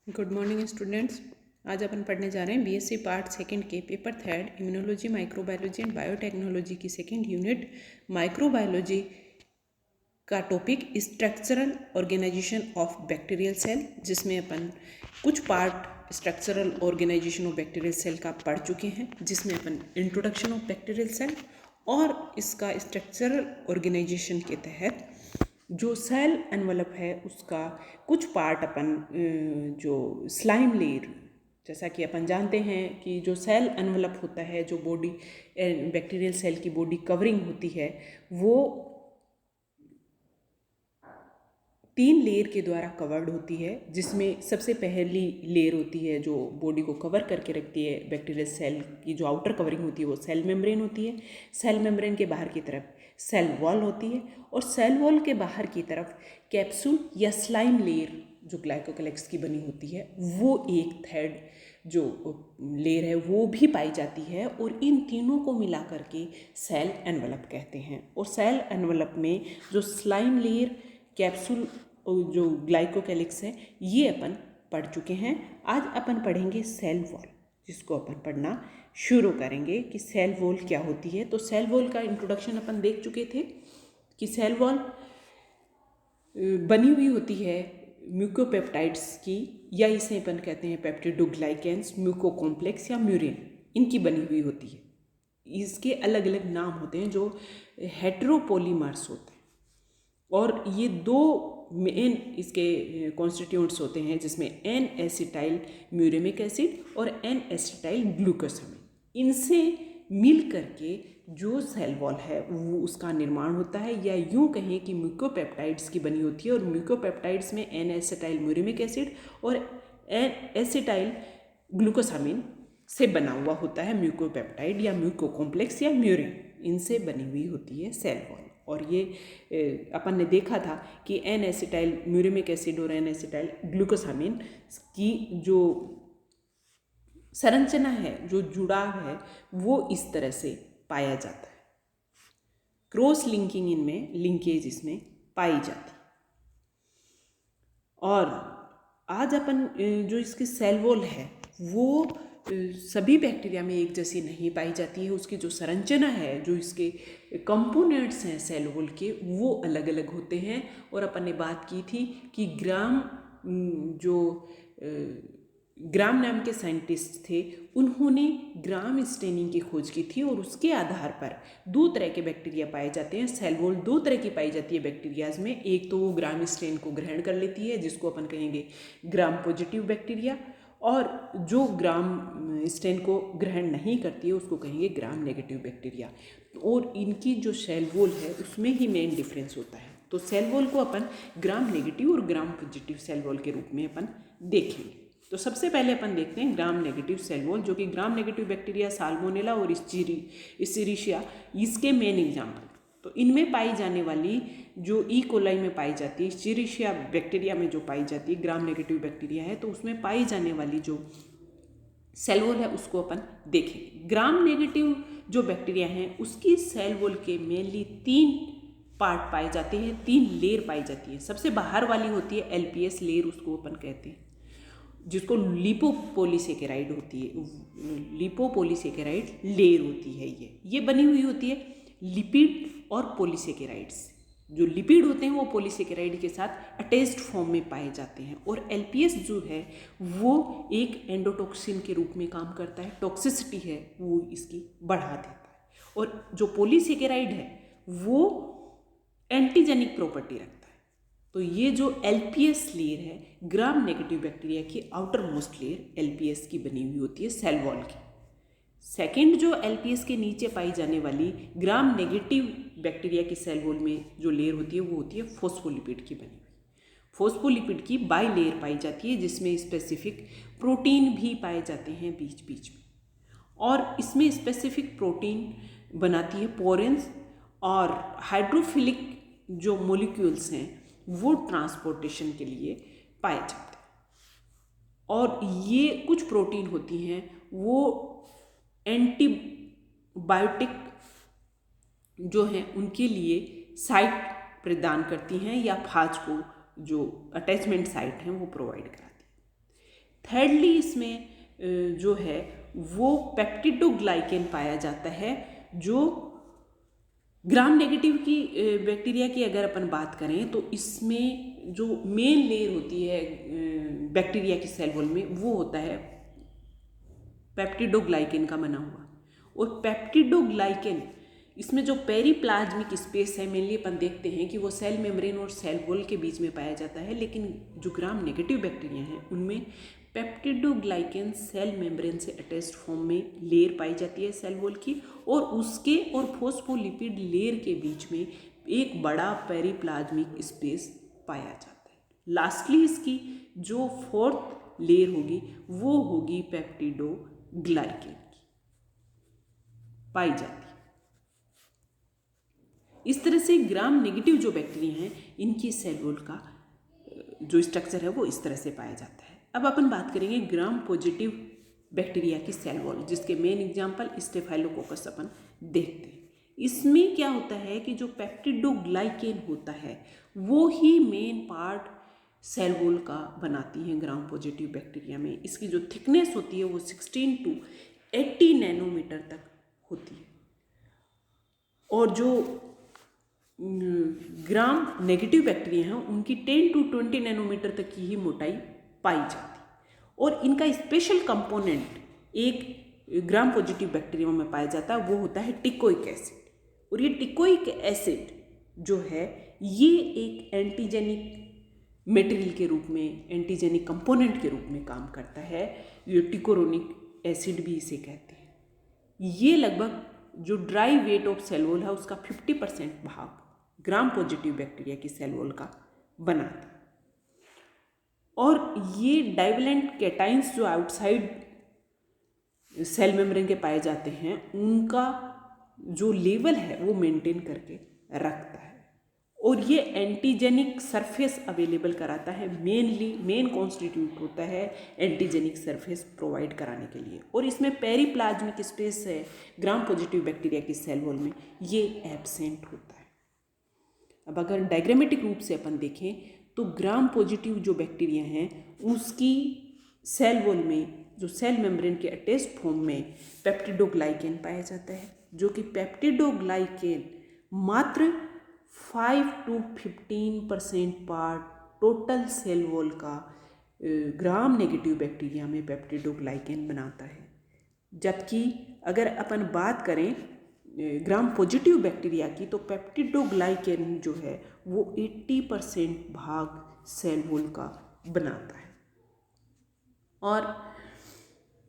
Good morning students. आज अपन पढ़ने जा रहे हैं बीएससी पार्ट सेकंड के paper third immunology microbiology and biotechnology की सेकंड यूनिट माइक्रोबायोलॉजी का topic structural organization of bacterial cell, जिसमें अपन कुछ part structural organization of bacterial cell का पढ़ चुके हैं, जिसमें अपन इंट्रोडक्शन ऑफ बैक्टीरियल सेल और इसका स्ट्रक्चरल ऑर्गेनाइजेशन के तहत जो सेल एनवलप है उसका कुछ पार्ट अपन जो स्लाइम लेयर, जैसा कि अपन जानते हैं कि जो सेल एनवलप होता है, जो बॉडी बैक्टीरियल सेल की बॉडी कवरिंग होती है, वो 3 लेयर के द्वारा कवर्ड होती है। जिसमें सबसे पहली लेयर होती है जो बॉडी को कवर करके रखती है, बैक्टीरियल सेल की जो आउटर कवरिंग होती है वो सेल मेम्ब्रेन होती है। सेल मेम्ब्रेन के बाहर की तरफ सेल वॉल होती है और सेल वॉल के बाहर की तरफ कैप्सूल या स्लाइम लेयर जो ग्लाइकोकैलिक्स की बनी होती है, वो एक थर्ड जो लेयर है वो भी पाई जाती है। और इन तीनों को मिला करके सेल एनवलप कहते हैं। और सेल एनवलप में जो स्लाइम लेयर, कैप्सूल जो ग्लाइकोकैलिक्स है, ये अपन पढ़ चुके हैं। आज अपन पढ़ेंगे सेल वॉल, जिसको अपन पढ़ना शुरू करेंगे कि सेल वॉल क्या होती है। तो सेल वॉल का इंट्रोडक्शन अपन देख चुके थे कि सेल वॉल बनी हुई होती है म्यूकोपेप्टाइड्स की, या इसे अपन कहते हैं पेप्टिडोग्लाइकेंस, म्यूकोकॉम्प्लेक्स या म्यूरिन, इनकी बनी हुई होती है। इसके अलग अलग नाम होते हैं जो हेटेरोपॉलीमर्स होते हैं। और ये 2 मेन इसके कॉन्स्टिट्यूएंट्स होते हैं, जिसमें एन एसिटाइल म्यूरेमिक एसिड और एन एसिटाइल ग्लूकोसामाइन। इनसे मिल करके जो सेल वॉल है वो उसका निर्माण होता है, या यूँ कहें कि म्यूकोपेप्टाइड्स की बनी होती है। और म्यूकोपेप्टाइड्स में एन एसिटाइल म्यूरेमिक एसिड और एन एसिटाइल ग्लूकोसामाइन से बना हुआ होता है म्यूकोपेप्टाइड या म्यूकोकॉम्प्लेक्स या म्यूरिन। इनसे बनी हुई होती है सेल वॉल। और ये अपन ने देखा था कि एन एसिटाइल म्यूरेमिक एसिड और एन एसिटाइल ग्लूकोसामाइन की जो संरचना है, जो जुड़ाव है, वो इस तरह से पाया जाता है। क्रॉस लिंकिंग इनमें, लिंकेज इसमें पाई जाती है। और आज अपन जो इसकी सेल वॉल है वो सभी बैक्टीरिया में एक जैसी नहीं पाई जाती है। उसकी जो संरचना है, जो इसके कंपोनेंट्स हैं सेल वॉल के, वो अलग अलग होते हैं। और अपन ने बात की थी कि ग्राम नाम के साइंटिस्ट थे, उन्होंने ग्राम स्टेनिंग की खोज की थी। और उसके आधार पर 2 तरह के बैक्टीरिया पाए जाते हैं। सेल वॉल 2 तरह की पाई जाती है बैक्टीरियाज में। एक तो वो ग्राम स्टेन को ग्रहण कर लेती है, जिसको अपन कहेंगे ग्राम पॉजिटिव बैक्टीरिया, और जो ग्राम स्टेन को ग्रहण नहीं करती है उसको कहेंगे ग्राम नेगेटिव बैक्टीरिया। और इनकी जो सेल वॉल है उसमें ही मेन डिफरेंस होता है। तो सेल वॉल को अपन ग्राम नेगेटिव और ग्राम पॉजिटिव सेल वॉल के रूप में अपन देखेंगे। तो सबसे पहले अपन देखते हैं ग्राम नेगेटिव सेल वॉल, जो कि ग्राम नेगेटिव बैक्टीरिया साल्मोनेला और इस्चेरिशिया इसके मेन एग्जाम्पल। तो इनमें पाई जाने वाली जो ई कोलाई में पाई जाती है, इस्चेरिशिया बैक्टीरिया में जो पाई जाती है ग्राम नेगेटिव बैक्टीरिया है, तो उसमें पाई जाने वाली जो सेल वॉल है उसको अपन देखेंगे। ग्राम नेगेटिव जो बैक्टीरिया हैं उसकी सेल वॉल के मेनली 3 पार्ट पाए जाते हैं, 3 लेयर पाई जाती है। सबसे बाहर वाली होती है एलपीएस लेयर, उसको अपन कहते हैं, जिसको लिपोपोलीसेकेराइड होती है, लिपोपोलीसेकेराइड लेयर होती है। ये बनी हुई होती है लिपिड और पॉलीसेकेराइड से। जो लिपिड होते हैं वो पॉलीसेकेराइड के साथ अटैच्ड फॉर्म में पाए जाते हैं। और एलपीएस जो है वो एक एंडोटॉक्सिन के रूप में काम करता है, टॉक्सिसिटी है वो इसकी बढ़ा देता है। और जो पॉलीसेकेराइड है वो एंटीजेनिक प्रॉपर्टी रखता है। तो ये जो एलपीएस लेयर है, ग्राम नेगेटिव बैक्टीरिया की आउटर मोस्ट लेयर एलपीएस की बनी हुई होती है सेल वॉल की। सेकेंड जो एलपीएस के नीचे पाई जाने वाली ग्राम नेगेटिव बैक्टीरिया की सेल वॉल में जो लेयर होती है वो होती है फॉस्फोलिपिड की बनी हुई। फॉस्फोलिपिड की बाई लेयर पाई जाती है, जिसमें स्पेसिफिक प्रोटीन भी पाए जाते हैं बीच बीच में। और इसमें स्पेसिफिक प्रोटीन बनाती है पोरेंस, और हाइड्रोफिलिक जो मॉलिक्यूल्स हैं वो ट्रांसपोर्टेशन के लिए पाए जाते हैं। और ये कुछ प्रोटीन होती हैं वो एंटीबायोटिक जो हैं उनके लिए साइट प्रदान करती हैं, या फाज को जो अटैचमेंट साइट हैं वो प्रोवाइड कराती हैं। थर्डली इसमें जो है वो पेप्टिडोग्लाइकेन पाया जाता है, जो ग्राम नेगेटिव की बैक्टीरिया की अगर अपन बात करें तो इसमें जो मेन लेयर होती है बैक्टीरिया की सेल वॉल में वो होता है पेप्टिडोग्लाइकेन का बना हुआ। और पेप्टिडोग्लाइकेन इसमें जो पेरीप्लाज्मिक स्पेस है मेनली अपन देखते हैं कि वो सेल मेम्ब्रेन और सेल वॉल के बीच में पाया जाता है, लेकिन जो ग्राम नेगेटिव बैक्टीरिया हैं उनमें पेप्टिडोग्लाइकेन सेल मेम्ब्रेन से अटैच्ड फॉर्म में लेयर पाई जाती है सेल वॉल की, और उसके और फोस्फोलिपिड लेयर के बीच में एक बड़ा पेरीप्लाज्मिक स्पेस पाया जाता है। लास्टली इसकी जो फोर्थ लेयर होगी वो होगी पेप्टिडोग्लाइकेन की पाई जाती है। इस तरह से ग्राम नेगेटिव जो बैक्टीरिया हैं इनकी सेल वॉल का जो स्ट्रक्चर है वो इस तरह से पाया जाता है। अब अपन बात करेंगे ग्राम पॉजिटिव बैक्टीरिया की सेल वॉल, जिसके मेन एग्जांपल स्टेफाइलोकोकस अपन देखते हैं। इसमें क्या होता है कि जो पेप्टिडोग्लाइकेन होता है वो ही मेन पार्ट सेल वॉल का बनाती है ग्राम पॉजिटिव बैक्टीरिया में। इसकी जो थिकनेस होती है वो 16 to 80 नैनोमीटर तक होती है, और जो ग्राम नेगेटिव बैक्टीरिया हैं उनकी 10 to 20 नैनोमीटर तक की ही मोटाई पाई जाती है। और इनका स्पेशल कंपोनेंट एक ग्राम पॉजिटिव बैक्टीरिया में पाया जाता है, वो होता है टिकोइक एसिड। और ये टिकोइक एसिड जो है ये एक एंटीजेनिक मटेरियल के रूप में, एंटीजेनिक कंपोनेंट के रूप में काम करता है। ये टिकोरोनिक एसिड भी इसे कहते हैं। ये लगभग जो dry weight of cell wall है उसका 50% भाग ग्राम पॉजिटिव बैक्टीरिया की सेल वॉल का बनाता है। और ये डाइवेलेंट कैटाइंस जो आउटसाइड सेल मेम्ब्रेन के पाए जाते हैं उनका जो लेवल है वो मेंटेन करके रखता है, और ये एंटीजेनिक सरफेस अवेलेबल कराता है। मेन कॉन्स्टिट्यूट होता है एंटीजेनिक सरफेस प्रोवाइड कराने के लिए। और इसमें पेरीप्लाज्मिक स्पेस है ग्राम पॉजिटिव बैक्टीरिया की सेल वॉल में, ये एब्सेंट होता है। अब अगर डायग्रामेटिक रूप से अपन देखें तो ग्राम पॉजिटिव जो बैक्टीरिया हैं उसकी सेल वॉल में जो सेल मेम्ब्रेन के अटैच्ड फॉर्म में पेप्टिडोग्लाइकेन पाया जाता है, जो कि पेप्टिडोग्लाइकेन मात्र 5 to 15% part total sale wall का ग्राम नेगेटिव बैक्टीरिया में पेप्टिडोग्लाइकेन बनाता है। जबकि अगर अपन बात करें ग्राम पॉजिटिव बैक्टीरिया की तो पेप्टिडोग्लाइकेन जो है वो 80% भाग सेल वॉल का बनाता है, और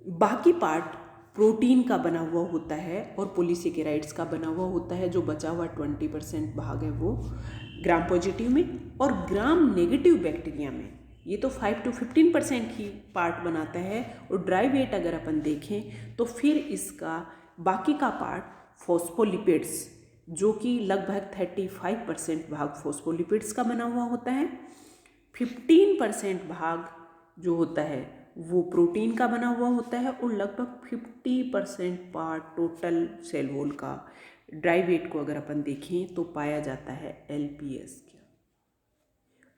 बाकी पार्ट प्रोटीन का बना हुआ होता है और पॉलीसेकेराइड्स का बना हुआ होता है। जो बचा हुआ 20% भाग है वो ग्राम पॉजिटिव में, और ग्राम नेगेटिव बैक्टीरिया में ये तो 5 to 15% ही पार्ट बनाता है। और ड्राई वेट अगर अपन देखें तो फिर इसका बाकी का पार्ट फॉस्फोलिपिड्स, जो कि लगभग 35% भाग फॉस्फोलिपिड्स का बना हुआ होता है। 15% भाग जो होता है वो प्रोटीन का बना हुआ होता है, और लगभग 50% पार्ट टोटल सेल वॉल का ड्राई वेट को अगर अपन देखें तो पाया जाता है एलपीएस का।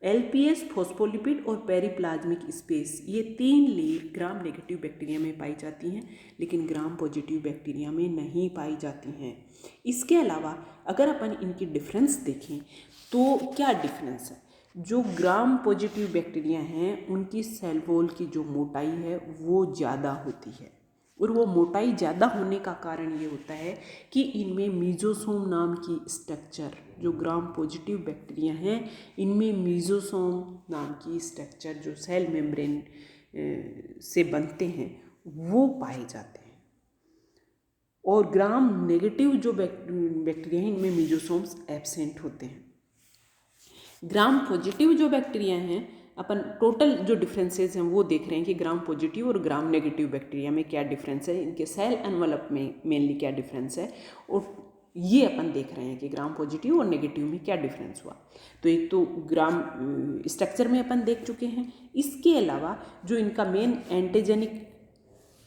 एलपीएस, फॉस्फोलिपिड और पेरीप्लाज्मिक स्पेस, ये 3 लेयर ग्राम नेगेटिव बैक्टीरिया में पाई जाती हैं, लेकिन ग्राम पॉजिटिव बैक्टीरिया में नहीं पाई जाती हैं। इसके अलावा अगर अपन इनकी डिफरेंस देखें तो क्या डिफरेंस है? जो ग्राम पॉजिटिव बैक्टीरिया हैं उनकी सेल वॉल की जो मोटाई है वो ज़्यादा होती है, और वो मोटाई ज़्यादा होने का कारण ये होता है कि इनमें मीजोसोम नाम की स्ट्रक्चर, जो ग्राम पॉजिटिव बैक्टीरिया हैं इनमें मीजोसोम नाम की स्ट्रक्चर जो सेल मेम्ब्रेन से बनते हैं वो पाए जाते हैं। और ग्राम नेगेटिव जो बैक्टीरिया हैं इनमें मीजोसोम्स एब्सेंट होते हैं। ग्राम पॉजिटिव जो बैक्टीरिया हैं अपन टोटल जो डिफरेंसेस हैं वो देख रहे हैं कि ग्राम पॉजिटिव और ग्राम नेगेटिव बैक्टीरिया में क्या डिफरेंस है, इनके सेल एनवलप में मेनली क्या डिफरेंस है, और ये अपन देख रहे हैं कि ग्राम पॉजिटिव और नेगेटिव में क्या डिफरेंस हुआ। तो एक तो ग्राम स्ट्रक्चर में अपन देख चुके हैं। इसके अलावा जो इनका मेन एंटीजेनिक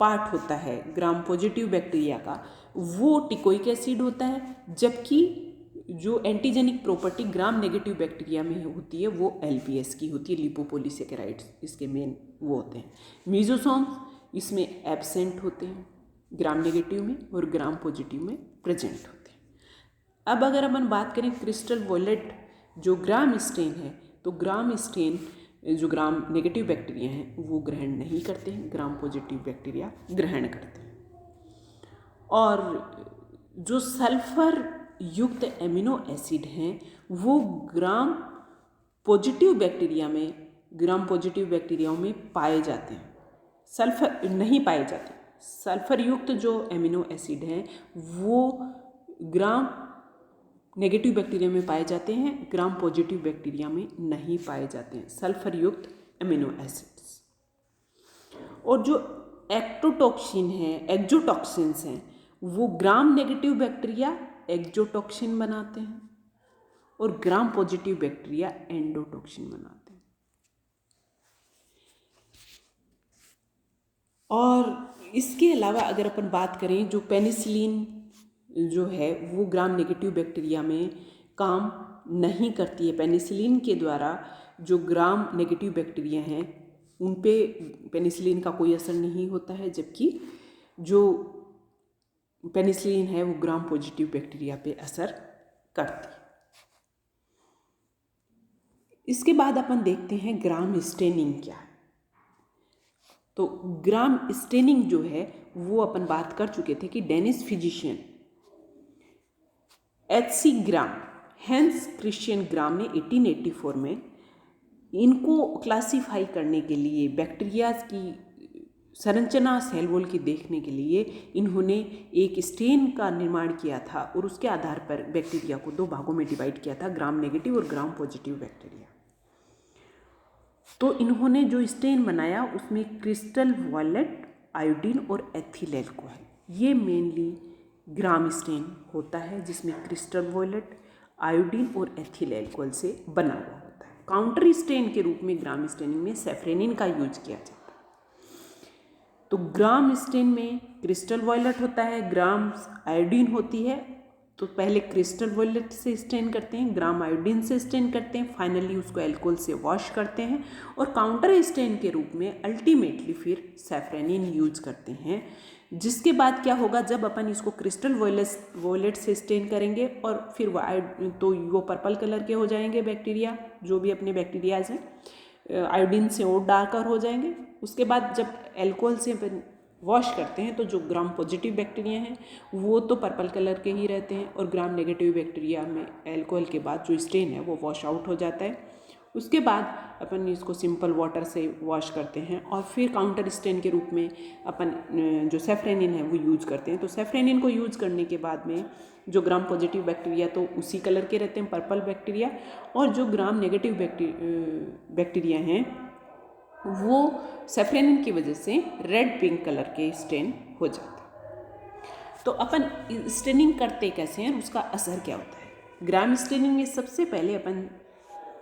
पार्ट होता है ग्राम पॉजिटिव बैक्टीरिया का वो टिकोइक एसिड होता है, जबकि जो antigenic property gram negative bacteria में होती है वो LPS की होती है, लिपोपोलीसेकेराइड्स इसके मेन वो होते हैं। मीजोसोम्स इसमें एब्सेंट होते हैं ग्राम नेगेटिव में और ग्राम पॉजिटिव में प्रेजेंट होते हैं। अब अगर अपन बात करें क्रिस्टल वॉयलेट जो ग्राम स्टेन है, तो ग्राम स्टेन जो ग्राम नेगेटिव बैक्टीरिया हैं वो ग्रहण नहीं करते हैं, ग्राम पॉजिटिव बैक्टीरिया ग्रहण करते हैं। और जो सल्फर युक्त एमिनो एसिड हैं वो ग्राम पॉजिटिव बैक्टीरियाओं में पाए जाते हैं, सल्फर नहीं पाए जाते। सल्फर युक्त जो एमिनो एसिड हैं वो ग्राम नेगेटिव बैक्टीरिया में पाए जाते हैं, ग्राम पॉजिटिव बैक्टीरिया में नहीं पाए जाते हैं सल्फर युक्त एमिनो एसिड्स। और जो एक्जोटॉक्सिन्स हैं वो ग्राम नेगेटिव बैक्टीरिया एक्जोटॉक्सिन बनाते हैं और ग्राम पॉजिटिव बैक्टीरिया एंडोटॉक्सिन बनाते हैं। और इसके अलावा अगर अपन बात करें, जो पेनिसिलिन जो है वो ग्राम नेगेटिव बैक्टीरिया में काम नहीं करती है। पेनिसिलिन के द्वारा जो ग्राम नेगेटिव बैक्टीरिया हैं उन पे पेनिसिलिन का कोई असर नहीं होता है, जबकि जो पेनिसिलिन है वो ग्राम पॉजिटिव बैक्टीरिया पे असर करती है। इसके बाद अपन देखते हैं ग्राम स्टेनिंग क्या है। तो ग्राम स्टेनिंग जो है वो अपन बात कर चुके थे कि डेनिश फिजिशियन HC ग्राम हैंस क्रिश्चियन ग्राम ने 1884 में इनको क्लासीफाई करने के लिए, बैक्टीरियाज की संरचना सेल वॉल की देखने के लिए इन्होंने एक स्टेन का निर्माण किया था और उसके आधार पर बैक्टीरिया को 2 भागों में डिवाइड किया था, ग्राम नेगेटिव और ग्राम पॉजिटिव बैक्टीरिया। तो इन्होंने जो स्टेन बनाया उसमें क्रिस्टल वॉयलेट, आयोडीन और एथिल अल्कोहल, ये मेनली ग्राम स्टेन होता है जिसमें क्रिस्टल वॉयलेट, आयोडीन और एथिल अल्कोहल से बना हुआ होता है। काउंटर स्टेन के रूप में ग्राम स्टेनिंग में सैफ्रेनिन का यूज किया जाता है। तो ग्राम स्टेन में क्रिस्टल वॉयलेट होता है, ग्राम आयोडीन होती है। तो पहले क्रिस्टल वॉयलेट से स्टेन करते हैं, ग्राम आयोडीन से स्टेन करते हैं, फाइनली उसको अल्कोहल से वॉश करते हैं और काउंटर स्टेन के रूप में अल्टीमेटली फिर सैफ्रेनिन यूज करते हैं। जिसके बाद क्या होगा, जब अपन इसको क्रिस्टल वॉयलेट से स्टेन करेंगे और फिर तो वो पर्पल कलर के हो जाएंगे बैक्टीरिया, जो भी अपने बैक्टीरियाज हैं, आयोडीन से और डार्कर हो जाएंगे। उसके बाद जब अल्कोहल से वॉश करते हैं तो जो ग्राम पॉजिटिव बैक्टीरिया हैं वो तो पर्पल कलर के ही रहते हैं और ग्राम नेगेटिव बैक्टीरिया में अल्कोहल के बाद जो स्टेन है वो वॉश आउट हो जाता है। उसके बाद अपन इसको सिंपल वाटर से वॉश करते हैं और फिर काउंटर स्टेन के रूप में अपन जो सैफ्रेनिन है वो यूज करते हैं। तो सैफ्रेनिन को यूज करने के बाद में जो ग्राम पॉजिटिव बैक्टीरिया तो उसी कलर के रहते हैं, पर्पल बैक्टीरिया, और जो ग्राम नेगेटिव बैक्टीरिया हैं वो सैफ्रेनिन की वजह से रेड पिंक कलर के स्टेन हो जाते हैं। तो अपन स्टेनिंग करते कैसे हैं, उसका असर क्या होता है। ग्राम स्टेनिंग में सबसे पहले अपन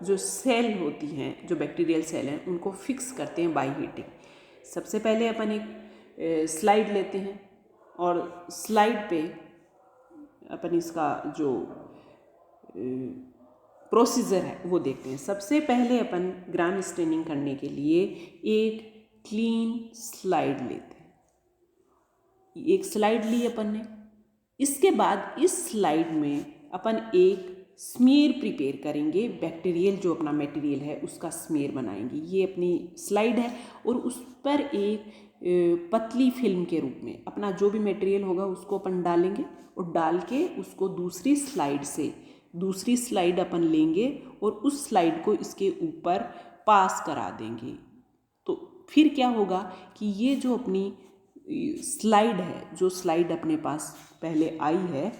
जो सेल होती हैं, जो बैक्टीरियल सेल हैं, उनको फिक्स करते हैं बाय हीटिंग। सबसे पहले अपन एक स्लाइड लेते हैं और स्लाइड पे अपन इसका जो प्रोसीजर है वो देखते हैं। सबसे पहले अपन ग्राम स्टेनिंग करने के लिए एक क्लीन स्लाइड लेते हैं। एक स्लाइड ली अपन ने, इसके बाद इस स्लाइड में अपन एक स्मीयर प्रिपेयर करेंगे, बैक्टीरियल जो अपना मटेरियल है उसका स्मीयर बनाएंगे। ये अपनी स्लाइड है और उस पर एक पतली फिल्म के रूप में अपना जो भी मटेरियल होगा उसको अपन डालेंगे और डाल के उसको दूसरी स्लाइड अपन लेंगे और उस स्लाइड को इसके ऊपर पास करा देंगे। तो फिर क्या होगा कि ये जो अपनी स्लाइड है, जो स्लाइड अपने पास पहले आई है,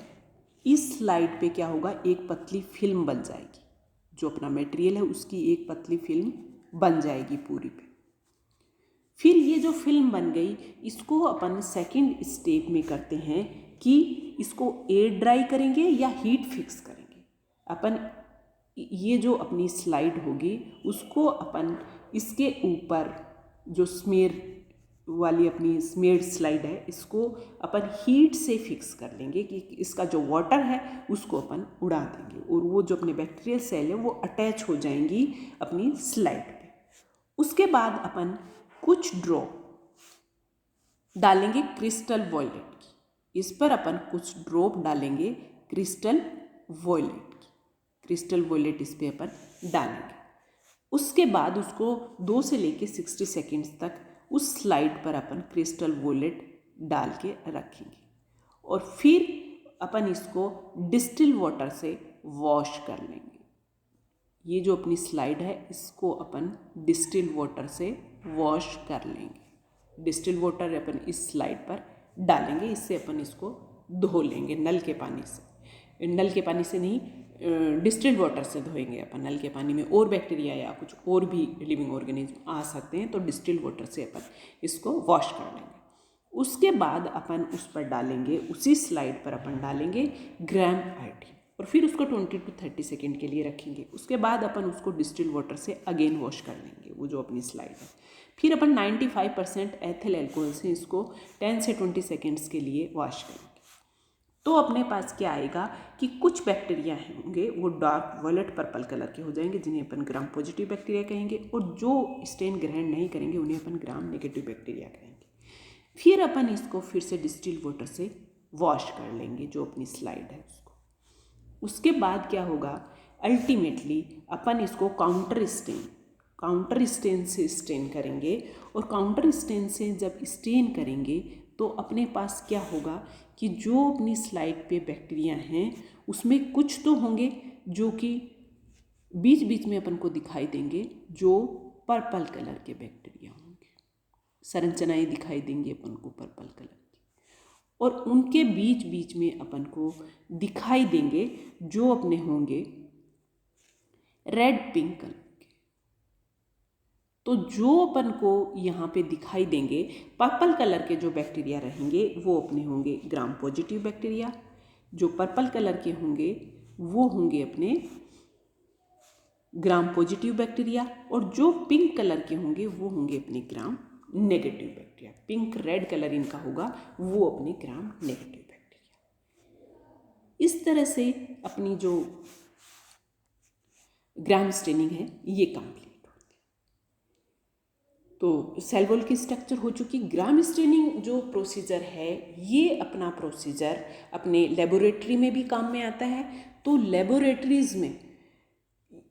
इस स्लाइड पे क्या होगा, एक पतली फिल्म बन जाएगी। जो अपना मटेरियल है उसकी एक पतली फिल्म बन जाएगी पूरी पे। फिर ये जो फिल्म बन गई इसको अपन सेकंड स्टेप में करते हैं कि इसको एयर ड्राई करेंगे या हीट फिक्स करेंगे। अपन ये जो अपनी स्लाइड होगी उसको अपन इसके ऊपर जो स्मीयर वाली अपनी स्मेड स्लाइड है, इसको अपन हीट से फिक्स कर लेंगे कि इसका जो वाटर है उसको अपन उड़ा देंगे और वो जो अपने बैक्टीरियल सेल है वो अटैच हो जाएंगी अपनी स्लाइड पे। उसके बाद अपन कुछ ड्रॉप डालेंगे क्रिस्टल वॉयलेट की, इस पर अपन कुछ ड्रॉप डालेंगे क्रिस्टल वॉयलेट की, क्रिस्टल वॉयलेट इस पर अपन डालेंगे। उसके बाद उसको 2 से लेके 60 सेकेंड्स तक उस स्लाइड पर अपन क्रिस्टल वॉयलेट डाल के रखेंगे और फिर अपन इसको डिस्टिल वाटर से वॉश कर लेंगे। ये जो अपनी स्लाइड है इसको अपन डिस्टिल वाटर से वॉश कर लेंगे। डिस्टिल वाटर अपन इस स्लाइड पर डालेंगे, इससे अपन इसको धो लेंगे नल के पानी से। नल के पानी से नहीं, डिस्टिल्ड वाटर से धोएंगे अपन। नल के पानी में और बैक्टीरिया या कुछ और भी लिविंग ऑर्गेनिज्म आ सकते हैं, तो डिस्टिल्ड वाटर से अपन इसको वॉश कर लेंगे। उसके बाद अपन उस पर डालेंगे, उसी स्लाइड पर अपन डालेंगे ग्राम आयोडीन और फिर उसको 20 to 30 सेकेंड के लिए रखेंगे। उसके बाद अपन उसको डिस्टिल्ड वाटर से अगेन वॉश कर लेंगे, वो जो अपनी स्लाइड है। फिर अपन 95% एथिल अल्कोहल से इसको 10 से 20 सेकेंड्स के लिए वॉश करेंगे। तो अपने पास क्या आएगा कि कुछ बैक्टीरिया होंगे वो डार्क वॉयलेट पर्पल कलर के हो जाएंगे, जिन्हें अपन ग्राम पॉजिटिव बैक्टीरिया कहेंगे, और जो स्टेन ग्रहण नहीं करेंगे उन्हें अपन ग्राम नेगेटिव बैक्टीरिया कहेंगे। फिर अपन इसको फिर से डिस्टिल्ड वाटर से वॉश कर लेंगे, जो अपनी स्लाइड है उसको। उसके बाद क्या होगा, अल्टीमेटली अपन इसको काउंटर स्टेन से स्टेन करेंगे, और काउंटर स्टेन से जब स्टेन करेंगे तो अपने पास क्या होगा कि जो अपनी स्लाइड पे बैक्टीरिया हैं उसमें कुछ तो होंगे जो कि बीच बीच में अपन को दिखाई देंगे, जो पर्पल कलर के बैक्टीरिया होंगे, संरचनाएं दिखाई देंगी अपन को पर्पल कलर की, और उनके बीच बीच में अपन को दिखाई देंगे जो अपने होंगे रेड पिंक कलर। तो जो अपन को यहाँ पे दिखाई देंगे पर्पल कलर के जो बैक्टीरिया रहेंगे वो अपने होंगे ग्राम पॉजिटिव बैक्टीरिया, जो पर्पल कलर के होंगे वो होंगे अपने ग्राम पॉजिटिव बैक्टीरिया, और जो पिंक कलर के होंगे वो होंगे अपने gram negative bacteria. Pink red colour इनका होगा, वो अपने ग्राम नेगेटिव बैक्टीरिया। इस तरह से अपनी जो ग्राम स्टेनिंग है ये कंप्लीट। तो सेल वॉल की स्ट्रक्चर हो चुकी। ग्राम स्टेनिंग जो प्रोसीजर है ये अपना प्रोसीजर अपने लेबोरेटरी में भी काम में आता है। तो लेबोरेटरीज में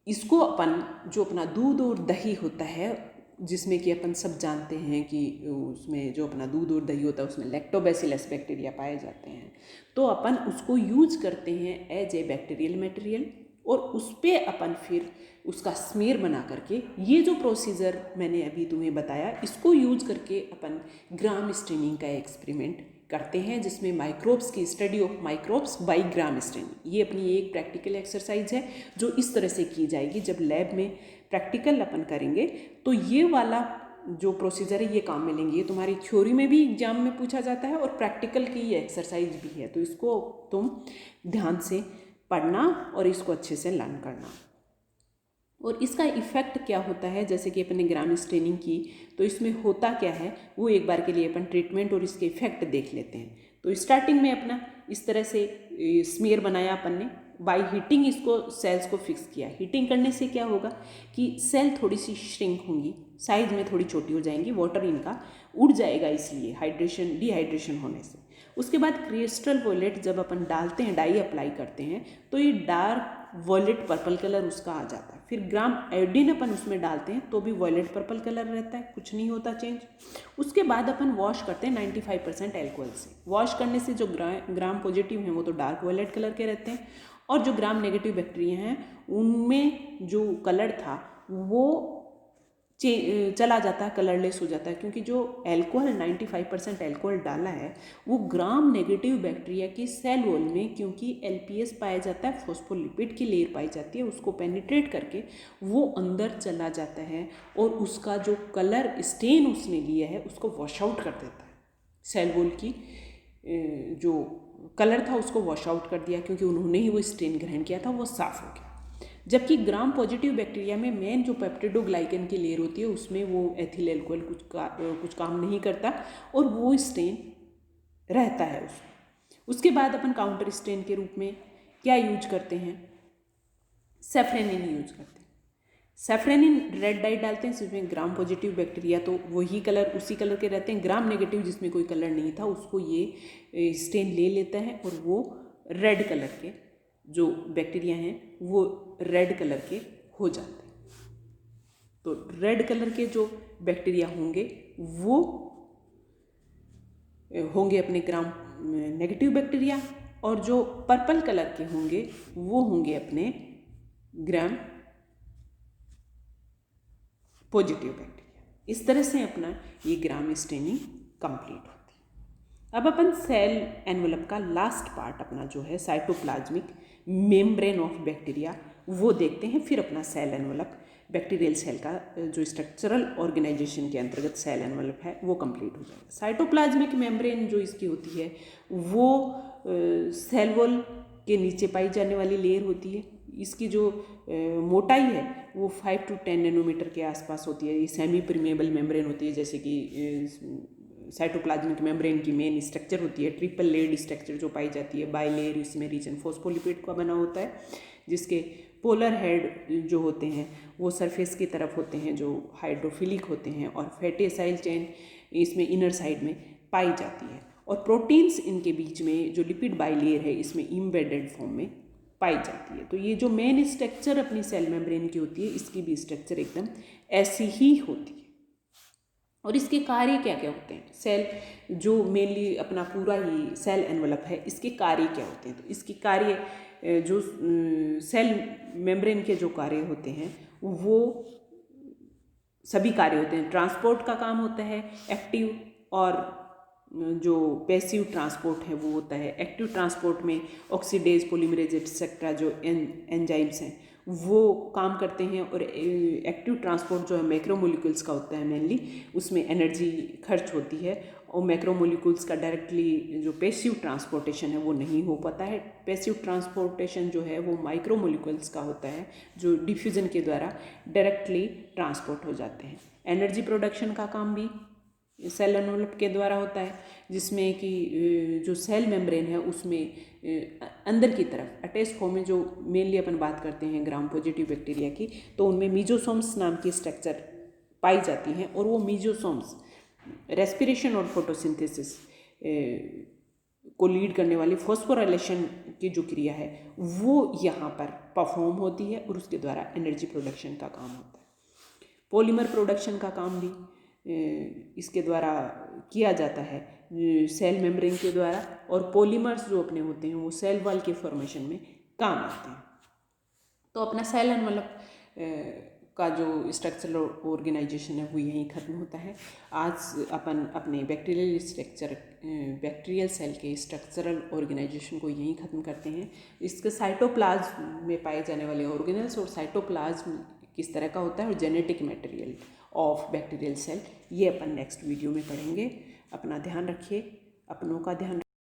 इसको अपन जो अपना दूध और दही होता है, जिसमें कि अपन सब जानते हैं कि उसमें जो अपना दूध और दही होता है उसमें लैक्टोबैसिलस बैक्टीरिया पाए जाते हैं, तो अपन उसको यूज करते हैं एज ए बैक्टीरियल मटेरियल, और उस पर अपन फिर उसका स्मेयर बना करके, ये जो प्रोसीजर मैंने अभी तुम्हें बताया इसको यूज करके अपन ग्राम स्टेनिंग का एक्सपेरिमेंट करते हैं, जिसमें माइक्रोब्स की study of microbes by gram staining. ये अपनी एक प्रैक्टिकल एक्सरसाइज है जो इस तरह से की जाएगी। जब लैब में प्रैक्टिकल अपन करेंगे तो ये वाला जो प्रोसीजर है ये काम में लेंगे। ये तुम्हारी थ्योरी में भी एग्जाम में पूछा जाता है और प्रैक्टिकल की ये एक्सरसाइज भी है, तो इसको तुम ध्यान से पढ़ना और इसको अच्छे से लर्न करना। और इसका इफ़ेक्ट क्या होता है, जैसे कि अपने ग्राम स्टेनिंग की, तो इसमें होता क्या है वो एक बार के लिए अपन ट्रीटमेंट और इसके इफ़ेक्ट देख लेते हैं। तो स्टार्टिंग में अपना इस तरह से स्मीयर बनाया अपन ने, बाय हीटिंग इसको सेल्स को फिक्स किया। हीटिंग करने से क्या होगा कि सेल थोड़ी सी श्रिंक होंगी, साइज में थोड़ी छोटी हो जाएंगी, वाटर इनका उड़ जाएगा इसलिए हाइड्रेशन डिहाइड्रेशन होने से। उसके बाद क्रिस्टल वॉयलेट जब अपन डालते हैं, डाई अप्लाई करते हैं, तो ये डार्क वॉयलेट पर्पल कलर उसका आ जाता है। फिर ग्राम आयोडीन अपन उसमें डालते हैं तो भी वॉयलेट पर्पल कलर रहता है, कुछ नहीं होता चेंज। उसके बाद अपन वॉश करते हैं 95% अल्कोहल से। वॉश करने से जो ग्राम पॉजिटिव हैं वो तो डार्क वॉयलेट कलर के रहते हैं, और जो ग्राम नेगेटिव बैक्टीरिया हैं उनमें जो कलर था वो चला जाता है, कलरलेस हो जाता है, क्योंकि जो अल्कोहल 95% अल्कोहल डाला है वो ग्राम नेगेटिव बैक्टीरिया की सेल वॉल में, क्योंकि एलपीएस पाया जाता है, फॉस्फोलिपिड की लेयर पाई जाती है, उसको पेनिट्रेट करके वो अंदर चला जाता है और उसका जो कलर स्टेन उसने लिया है उसको वॉश आउट कर देता है। सेल वॉल की जो कलर था उसको वॉश आउट कर दिया, क्योंकि उन्होंने ही वो स्टेन ग्रहण किया था, वो साफ हो गया। जबकि ग्राम पॉजिटिव बैक्टीरिया में मेन जो पेप्टिडोग्लाइकन की लेयर होती है उसमें वो एथिल एल्कोहल कुछ काम नहीं करता और वो स्टेन रहता है उसमें। उसके बाद अपन काउंटर स्टेन के रूप में क्या यूज करते हैं, सेफ्रेनिन यूज करते हैं। सेफ्रेनिन रेड डाई डालते हैं, जिसमें ग्राम पॉजिटिव बैक्टीरिया तो वही कलर उसी कलर के रहते हैं, ग्राम नेगेटिव जिसमें कोई कलर नहीं था उसको ये स्टेन ले लेता है और वो रेड कलर के जो बैक्टीरिया हैं वो रेड कलर के हो जाते हैं। तो रेड कलर के जो बैक्टीरिया होंगे वो होंगे अपने ग्राम नेगेटिव बैक्टीरिया, और जो पर्पल कलर के होंगे वो होंगे अपने ग्राम पॉजिटिव बैक्टीरिया। इस तरह से अपना ये ग्राम स्टेनिंग कंप्लीट होती है। अब अपन सेल एनवलप का लास्ट पार्ट अपना जो है साइटोप्लाज्मिक मेम्ब्रेन ऑफ बैक्टीरिया वो देखते हैं, फिर अपना सेल एनवलप बैक्टीरियल सेल का जो स्ट्रक्चरल ऑर्गेनाइजेशन के अंतर्गत सेल एनवलप है वो कंप्लीट हो जाएगा। साइटोप्लाज्मिक मेम्ब्रेन जो इसकी होती है वो सेल वॉल के नीचे पाई जाने वाली लेयर होती है। इसकी जो मोटाई है वो 5 to 10 नैनोमीटर के आसपास होती है। ये सेमी परमेबल मेम्ब्रेन होती है, जैसे कि साइटोप्लाज्मिक मेम्ब्रेन की मेन स्ट्रक्चर होती है ट्रिपल लेयर्ड स्ट्रक्चर जो पाई जाती है बाई लेयर। इसमें रीजन फॉस्फोलिपिड का बना होता है, जिसके पोलर हेड जो होते हैं वो सरफेस की तरफ होते हैं जो हाइड्रोफिलिक होते हैं, और फैटी एसाइल चेन इसमें इनर साइड में पाई जाती है, और प्रोटीन्स इनके बीच में जो लिपिड बाई लेयर है इसमें इम्बेडेड फॉर्म में पाई जाती है। तो ये जो मेन स्ट्रक्चर अपनी सेल मेम्ब्रेन की होती है इसकी भी स्ट्रक्चर एकदम ऐसी ही होती है। और इसके कार्य क्या क्या होते हैं, सेल जो मेनली अपना पूरा ही सेल एनवलप है इसके कार्य क्या होते हैं। तो इसकी कार्य जो सेल मेम्ब्रेन के जो कार्य होते हैं वो सभी कार्य होते हैं। ट्रांसपोर्ट का काम होता है एक्टिव, और जो पैसिव ट्रांसपोर्ट है वो होता है। एक्टिव ट्रांसपोर्ट में ऑक्सीडेज, पॉलीमरेज एक्सेट्रा जो एंजाइम्स हैं वो काम करते हैं, और एक्टिव ट्रांसपोर्ट जो है मैक्रोमोलिक्यूल्स का होता है मेनली, उसमें एनर्जी खर्च होती है, और मैक्रोमोलिक्यूल्स का डायरेक्टली जो पैसिव ट्रांसपोर्टेशन है वो नहीं हो पाता है। पैसिव ट्रांसपोर्टेशन जो है वो माइक्रोमोलिक्यूल्स का होता है जो डिफ्यूजन के द्वारा डायरेक्टली ट्रांसपोर्ट हो जाते हैं। एनर्जी प्रोडक्शन का काम भी सेल एनवलप के द्वारा होता है, जिसमें कि जो सेल मेम्ब्रेन है उसमें अंदर की तरफ अटैच फॉर्म में जो मेनली अपन बात करते हैं ग्राम पॉजिटिव बैक्टीरिया की, तो उनमें मीजोसोम्स नाम की स्ट्रक्चर पाई जाती हैं, और वो मीजोसोम्स रेस्पिरेशन और फोटोसिंथेसिस को लीड करने वाली फॉस्फोराइलेशन की जो क्रिया है वो यहाँ पर परफॉर्म होती है, और उसके द्वारा एनर्जी प्रोडक्शन का काम होता है। पॉलीमर प्रोडक्शन का काम भी इसके द्वारा किया जाता है सेल मेम्ब्रेन के द्वारा, और पॉलीमर्स जो अपने होते हैं वो सेल वॉल के फॉर्मेशन में काम आते हैं। तो अपना सेल एनवलप का जो स्ट्रक्चरल ऑर्गेनाइजेशन है वो यहीं ख़त्म होता है। आज अपन अपने बैक्टीरियल सेल के स्ट्रक्चरल ऑर्गेनाइजेशन को यहीं ख़त्म करते हैं। इसके साइटोप्लाज्म में पाए जाने वाले ऑर्गेनल्स और साइटोप्लाज्म किस तरह का होता है, और genetic material of bacterial cell, ये अपन नेक्स्ट वीडियो में पढ़ेंगे। अपना ध्यान रखिए, अपनों का ध्यान